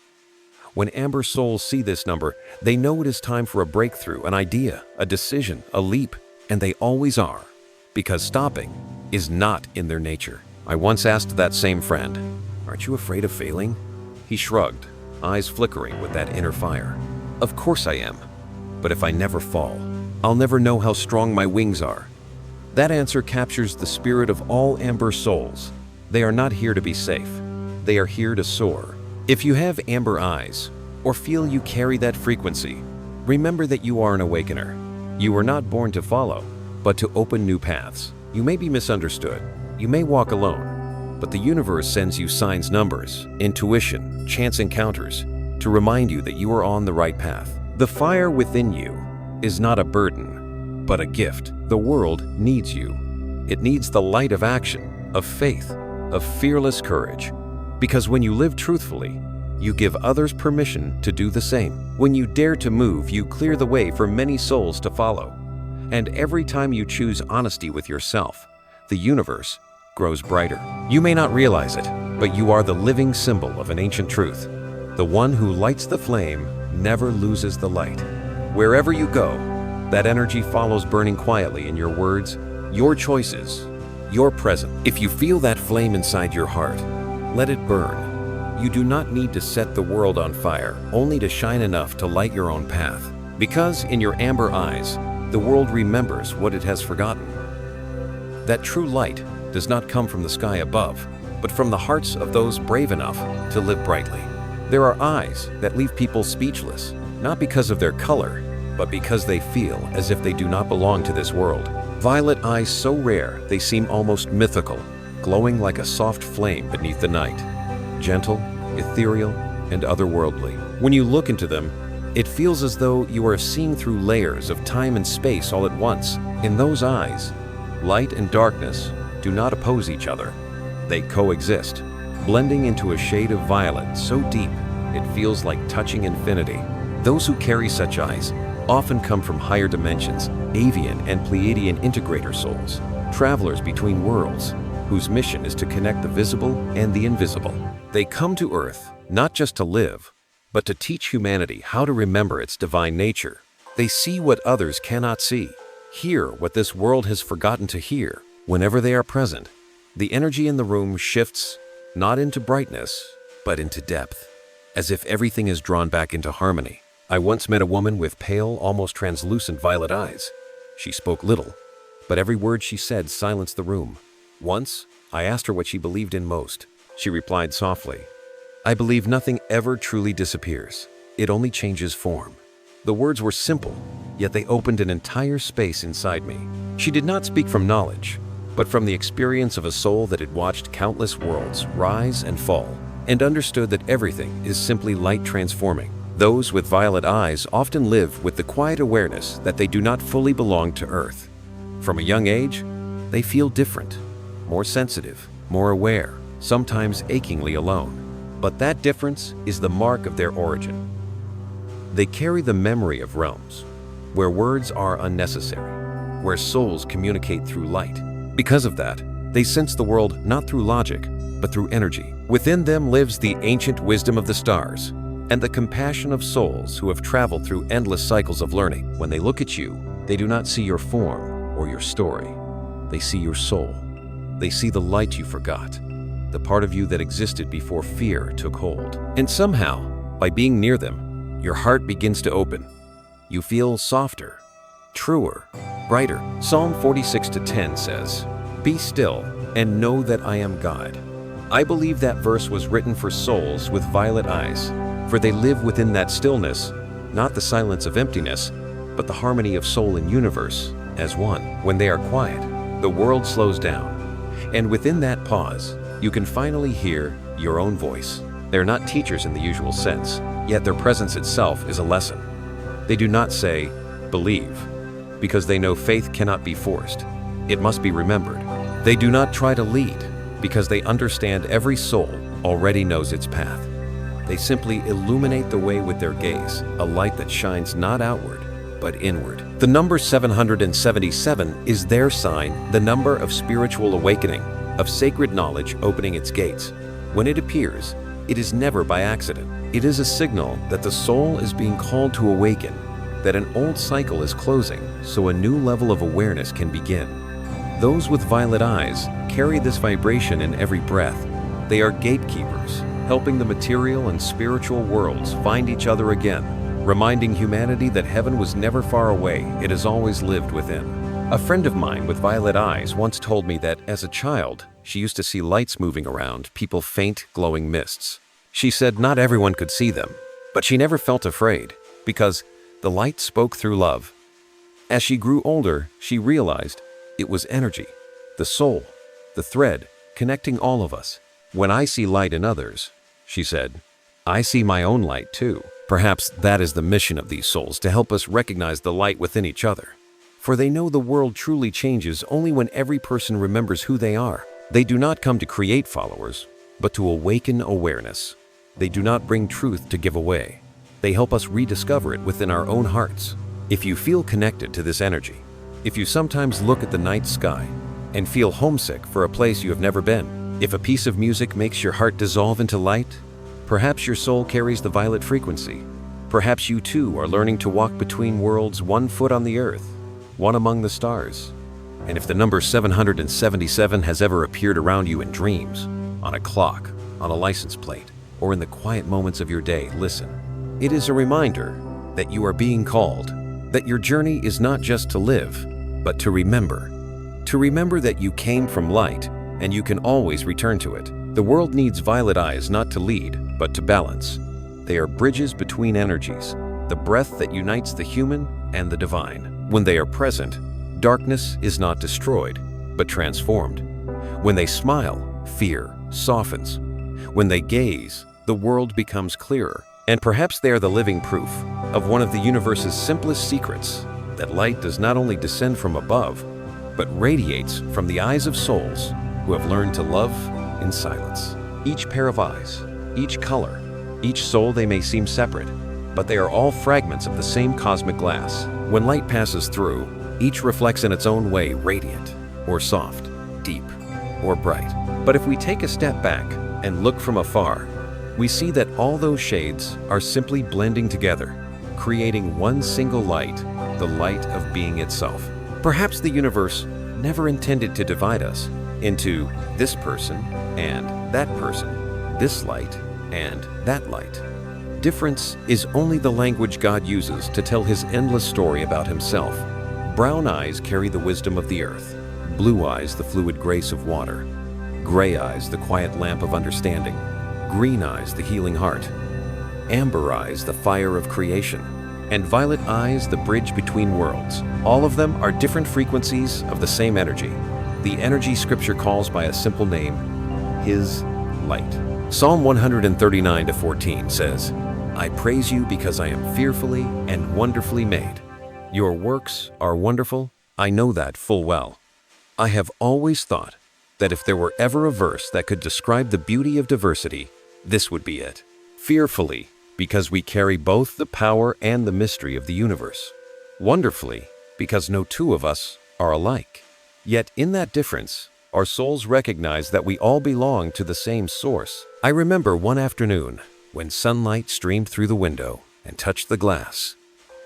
When amber souls see this number, they know it is time for a breakthrough, an idea, a decision, a leap, and they always are, because stopping is not in their nature. I once asked that same friend, "Aren't you afraid of failing?" He shrugged, eyes flickering with that inner fire. "Of course I am, but if I never fall, I'll never know how strong my wings are." That answer captures the spirit of all amber souls. They are not here to be safe. They are here to soar. If you have amber eyes, or feel you carry that frequency, remember that you are an awakener. You were not born to follow, but to open new paths. You may be misunderstood. You may walk alone, but the universe sends you signs, numbers, intuition, chance encounters to remind you that you are on the right path. The fire within you is not a burden, but a gift. The world needs you. It needs the light of action, of faith, of fearless courage. Because when you live truthfully, you give others permission to do the same. When you dare to move, you clear the way for many souls to follow. And every time you choose honesty with yourself, the universe grows brighter. You may not realize it, but you are the living symbol of an ancient truth. The one who lights the flame never loses the light. Wherever you go, that energy follows, burning quietly in your words, your choices, your presence. If you feel that flame inside your heart, Let it burn. You do not need to set the world on fire, only to shine enough to light your own path. Because in your amber eyes, the world remembers what it has forgotten. That true light does not come from the sky above, but from the hearts of those brave enough to live brightly. There are eyes that leave people speechless, not because of their color, but because they feel as if they do not belong to this world. Violet eyes so rare they seem almost mythical, glowing like a soft flame beneath the night. Gentle, ethereal, and otherworldly. When you look into them, it feels as though you are seeing through layers of time and space all at once. In those eyes, light and darkness do not oppose each other. They coexist, blending into a shade of violet so deep it feels like touching infinity. Those who carry such eyes often come from higher dimensions, Avian and Pleiadian Integrator souls, travelers between worlds, whose mission is to connect the visible and the invisible. They come to Earth not just to live, but to teach humanity how to remember its divine nature. They see what others cannot see, hear what this world has forgotten to hear. Whenever they are present, the energy in the room shifts not into brightness, but into depth, as if everything is drawn back into harmony. I once met a woman with pale, almost translucent violet eyes. She spoke little, but every word she said silenced the room. Once, I asked her what she believed in most. She replied softly, "I believe nothing ever truly disappears. It only changes form." The words were simple, yet they opened an entire space inside me. She did not speak from knowledge, but from the experience of a soul that had watched countless worlds rise and fall, and understood that everything is simply light transforming. Those with violet eyes often live with the quiet awareness that they do not fully belong to Earth. From a young age, they feel different, more sensitive, more aware, sometimes achingly alone. But that difference is the mark of their origin. They carry the memory of realms, where words are unnecessary, where souls communicate through light. Because of that, they sense the world not through logic, but through energy. Within them lives the ancient wisdom of the stars, and the compassion of souls who have traveled through endless cycles of learning. When they look at you, they do not see your form or your story. They see your soul. They see the light you forgot, the part of you that existed before fear took hold. And somehow, by being near them, your heart begins to open. You feel softer, truer, brighter. Psalm 46:10 says, "Be still and know that I am God." I believe that verse was written for souls with violet eyes, for they live within that stillness, not the silence of emptiness, but the harmony of soul and universe as one. When they are quiet, the world slows down, and within that pause, you can finally hear your own voice. They're not teachers in the usual sense, yet their presence itself is a lesson. They do not say, "Believe," because they know faith cannot be forced. It must be remembered. They do not try to lead, because they understand every soul already knows its path. They simply illuminate the way with their gaze, a light that shines not outward, but inward. The number 777 is their sign, the number of spiritual awakening, of sacred knowledge opening its gates. When it appears, it is never by accident. It is a signal that the soul is being called to awaken, that an old cycle is closing, so a new level of awareness can begin. Those with violet eyes carry this vibration in every breath. They are gatekeepers, helping the material and spiritual worlds find each other again, reminding humanity that heaven was never far away, it has always lived within. A friend of mine with violet eyes once told me that as a child, she used to see lights moving around, people faint, glowing mists. She said not everyone could see them, but she never felt afraid, because the light spoke through love. As she grew older, she realized it was energy, the soul, the thread connecting all of us. "When I see light in others," she said, "I see my own light too." Perhaps that is the mission of these souls, to help us recognize the light within each other. For they know the world truly changes only when every person remembers who they are. They do not come to create followers, but to awaken awareness. They do not bring truth to give away. They help us rediscover it within our own hearts. If you feel connected to this energy, if you sometimes look at the night sky and feel homesick for a place you have never been, if a piece of music makes your heart dissolve into light, perhaps your soul carries the violet frequency. Perhaps you too are learning to walk between worlds, one foot on the earth, one among the stars. And if the number 777 has ever appeared around you in dreams, on a clock, on a license plate, or in the quiet moments of your day, listen. It is a reminder that you are being called, that your journey is not just to live, but to remember. To remember that you came from light, and you can always return to it. The world needs violet eyes not to lead, but to balance. They are bridges between energies, the breath that unites the human and the divine. When they are present, darkness is not destroyed, but transformed. When they smile, fear softens. When they gaze, the world becomes clearer. And perhaps they are the living proof of one of the universe's simplest secrets, that light does not only descend from above, but radiates from the eyes of souls who have learned to love in silence. Each pair of eyes, each color, each soul, they may seem separate, but they are all fragments of the same cosmic glass. When light passes through, each reflects in its own way radiant, or soft, deep, or bright. But if we take a step back and look from afar, we see that all those shades are simply blending together, creating one single light, the light of being itself. Perhaps the universe never intended to divide us into this person and that person, this light and that light. Difference is only the language God uses to tell his endless story about himself. Brown eyes carry the wisdom of the earth, blue eyes the fluid grace of water, gray eyes the quiet lamp of understanding, green eyes the healing heart, amber eyes the fire of creation, and violet eyes the bridge between worlds. All of them are different frequencies of the same energy, the energy Scripture calls by a simple name, His light. Psalm 139:14 says, I praise you because I am fearfully and wonderfully made. Your works are wonderful, I know that full well. I have always thought that if there were ever a verse that could describe the beauty of diversity, this would be it. Fearfully, because we carry both the power and the mystery of the universe. Wonderfully, because no two of us are alike. Yet in that difference, our souls recognize that we all belong to the same source. I remember one afternoon when sunlight streamed through the window and touched the glass,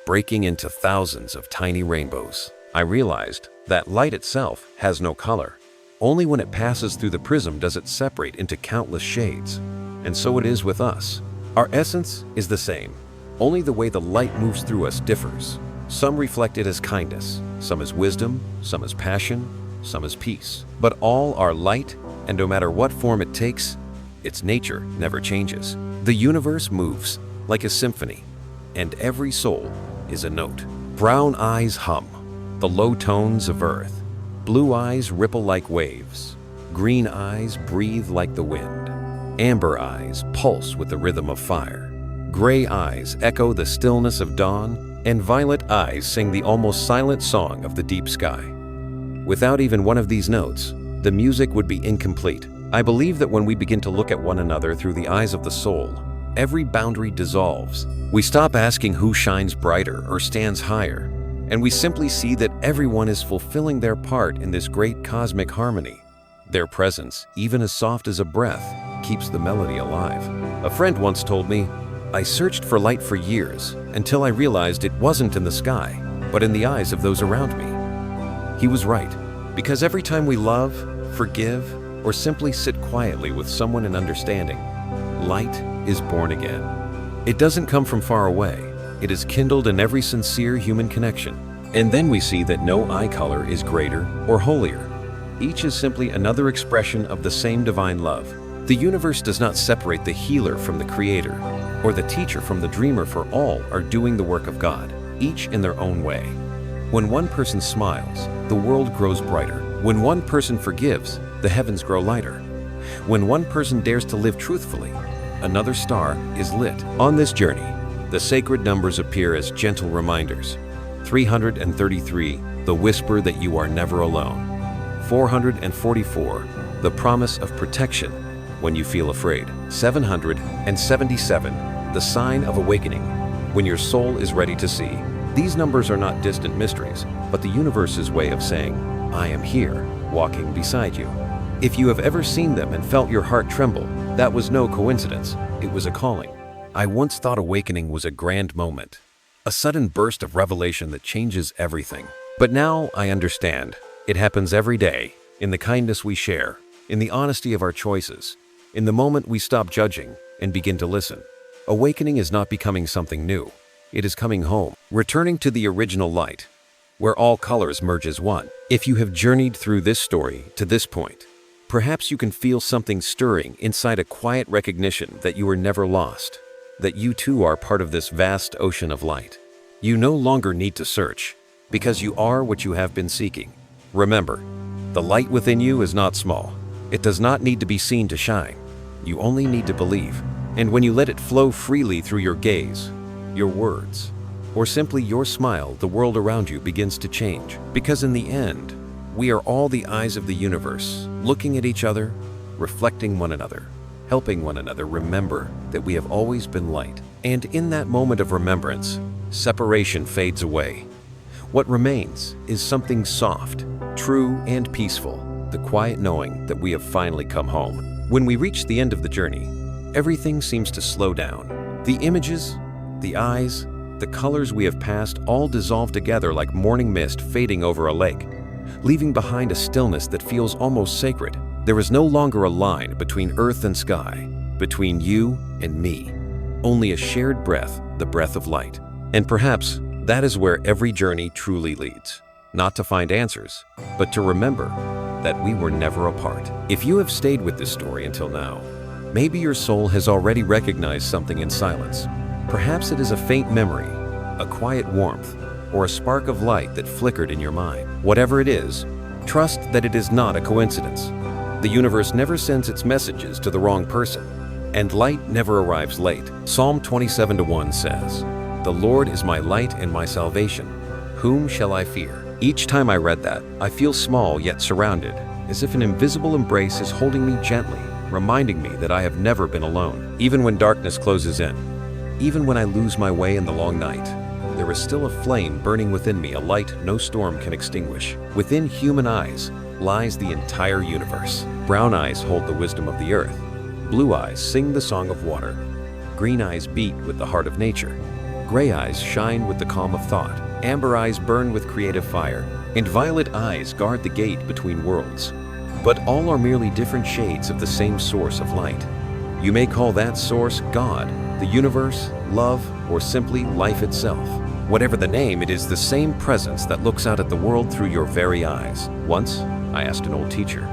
breaking into thousands of tiny rainbows. I realized that light itself has no color. Only when it passes through the prism does it separate into countless shades. And so it is with us. Our essence is the same. Only the way the light moves through us differs. Some reflect it as kindness, some as wisdom, some as passion, some as peace. But all are light, and no matter what form it takes, its nature never changes. The universe moves like a symphony, and every soul is a note. Brown eyes hum the low tones of earth. Blue eyes ripple like waves. Green eyes breathe like the wind. Amber eyes pulse with the rhythm of fire. Gray eyes echo the stillness of dawn, and violet eyes sing the almost silent song of the deep sky. Without even one of these notes, the music would be incomplete. I believe that when we begin to look at one another through the eyes of the soul, every boundary dissolves. We stop asking who shines brighter or stands higher, and we simply see that everyone is fulfilling their part in this great cosmic harmony. Their presence, even as soft as a breath, keeps the melody alive. A friend once told me, I searched for light for years until I realized it wasn't in the sky, but in the eyes of those around me. He was right, because every time we love, forgive, or simply sit quietly with someone in understanding, light is born again. It doesn't come from far away. It is kindled in every sincere human connection. And then we see that no eye color is greater or holier. Each is simply another expression of the same divine love. The universe does not separate the healer from the creator, or the teacher from the dreamer, for all are doing the work of God, each in their own way. When one person smiles, the world grows brighter. When one person forgives, the heavens grow lighter. When one person dares to live truthfully, another star is lit. On this journey, the sacred numbers appear as gentle reminders. 333, the whisper that you are never alone. 444, the promise of protection when you feel afraid. 777, the sign of awakening when your soul is ready to see. These numbers are not distant mysteries, but the universe's way of saying, I am here, walking beside you. If you have ever seen them and felt your heart tremble, that was no coincidence, it was a calling. I once thought awakening was a grand moment, a sudden burst of revelation that changes everything. But now I understand. It happens every day, in the kindness we share, in the honesty of our choices, In the moment we stop judging and begin to listen, awakening is not becoming something new. It is coming home, returning to the original light, where all colors merge as one. If you have journeyed through this story to this point, perhaps you can feel something stirring inside, a quiet recognition that you were never lost, that you too are part of this vast ocean of light. You no longer need to search, because you are what you have been seeking. Remember, the light within you is not small. It does not need to be seen to shine. You only need to believe. And when you let it flow freely through your gaze, your words, or simply your smile, the world around you begins to change. Because in the end, we are all the eyes of the universe, looking at each other, reflecting one another, helping one another remember that we have always been light. And in that moment of remembrance, separation fades away. What remains is something soft, true, and peaceful, the quiet knowing that we have finally come home. When we reach the end of the journey, everything seems to slow down. The images, the eyes, the colors we have passed all dissolve together like morning mist fading over a lake, leaving behind a stillness that feels almost sacred. There is no longer a line between earth and sky, between you and me. Only a shared breath, the breath of light. And perhaps that is where every journey truly leads. Not to find answers, but to remember that we were never apart. If you have stayed with this story until now, maybe your soul has already recognized something in silence. Perhaps it is a faint memory, a quiet warmth, or a spark of light that flickered in your mind. Whatever it is, trust that it is not a coincidence. The universe never sends its messages to the wrong person, and light never arrives late. Psalm 27:1 says, "The Lord is my light and my salvation. Whom shall I fear?" Each time I read that, I feel small yet surrounded, as if an invisible embrace is holding me gently, reminding me that I have never been alone. Even when darkness closes in, even when I lose my way in the long night, there is still a flame burning within me, a light no storm can extinguish. Within human eyes lies the entire universe. Brown eyes hold the wisdom of the earth. Blue eyes sing the song of water. Green eyes beat with the heart of nature. Gray eyes shine with the calm of thought. Amber eyes burn with creative fire. And violet eyes guard the gate between worlds. But all are merely different shades of the same source of light. You may call that source God, the universe, love, or simply life itself. Whatever the name, it is the same presence that looks out at the world through your very eyes. Once, I asked an old teacher,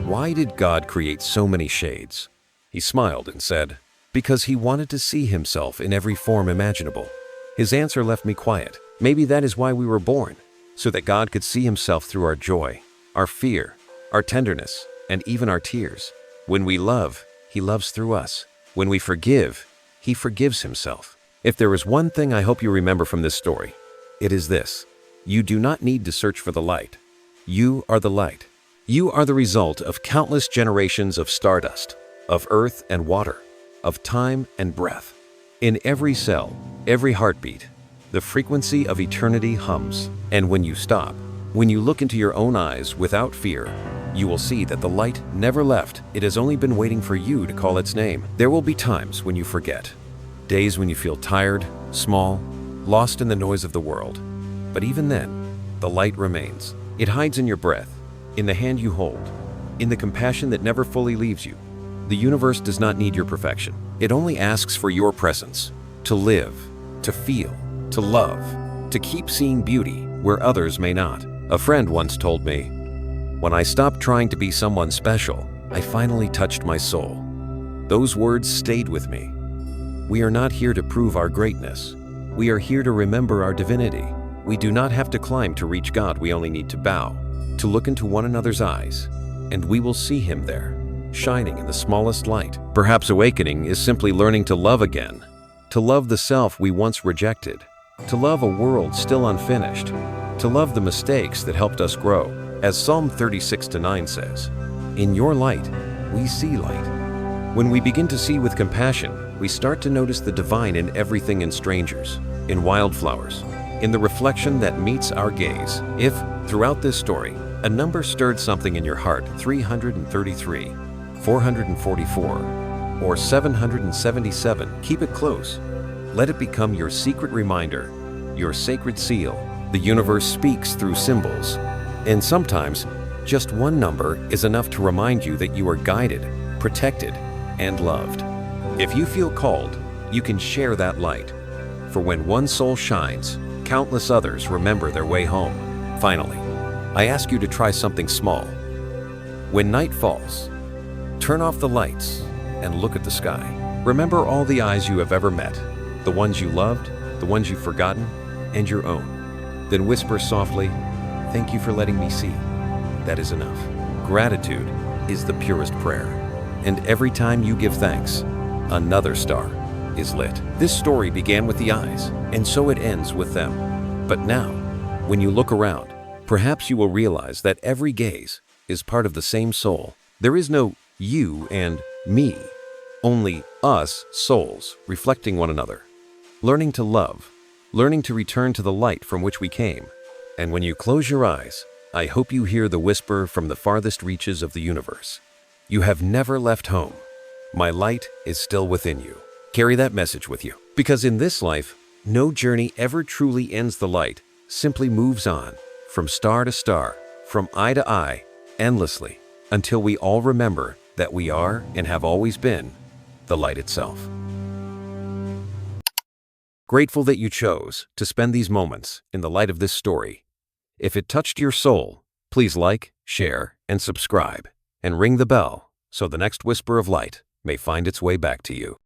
"Why did God create so many shades?" He smiled and said, "Because he wanted to see himself in every form imaginable." His answer left me quiet. Maybe that is why we were born, so that God could see himself through our joy, our fear, our tenderness, and even our tears. When we love, he loves through us. When we forgive, he forgives himself. If there is one thing I hope you remember from this story, it is this: you do not need to search for the light. You are the light. You are the result of countless generations of stardust, of earth and water, of time and breath. In every cell, every heartbeat, the frequency of eternity hums. And when you stop, when you look into your own eyes without fear, you will see that the light never left. It has only been waiting for you to call its name. There will be times when you forget, days when you feel tired, small, lost in the noise of the world. But even then, the light remains. It hides in your breath, in the hand you hold, in the compassion that never fully leaves you. The universe does not need your perfection. It only asks for your presence, to live, to feel, to love, to keep seeing beauty where others may not. A friend once told me, "When I stopped trying to be someone special, I finally touched my soul." Those words stayed with me. We are not here to prove our greatness. We are here to remember our divinity. We do not have to climb to reach God. We only need to bow, to look into one another's eyes, and we will see him there, shining in the smallest light. Perhaps awakening is simply learning to love again, to love the self we once rejected, to love a world still unfinished, to love the mistakes that helped us grow. As Psalm 36:9 says, "In your light, we see light." When we begin to see with compassion, we start to notice the divine in everything, in strangers, in wildflowers, in the reflection that meets our gaze. If, throughout this story, a number stirred something in your heart, 333, 444, or 777, keep it close. Let it become your secret reminder, your sacred seal. The universe speaks through symbols, and sometimes just one number is enough to remind you that you are guided, protected, and loved. If you feel called, you can share that light. For when one soul shines, countless others remember their way home. Finally, I ask you to try something small. When night falls, turn off the lights and look at the sky. Remember all the eyes you have ever met, the ones you loved, the ones you've forgotten, and your own. Then whisper softly, "Thank you for letting me see." That is enough. Gratitude is the purest prayer. And every time you give thanks, another star is lit. This story began with the eyes, and so it ends with them. But now, when you look around, perhaps you will realize that every gaze is part of the same soul. There is no you and me, only us souls reflecting one another, learning to love, learning to return to the light from which we came. And when you close your eyes, I hope you hear the whisper from the farthest reaches of the universe. You have never left home. My light is still within you. Carry that message with you, because in this life, no journey ever truly ends. The light simply moves on, from star to star, from eye to eye, endlessly, until we all remember that we are and have always been the light itself. Grateful that you chose to spend these moments in the light of this story. If it touched your soul, please like, share, and subscribe, and ring the bell so the next whisper of light may find its way back to you.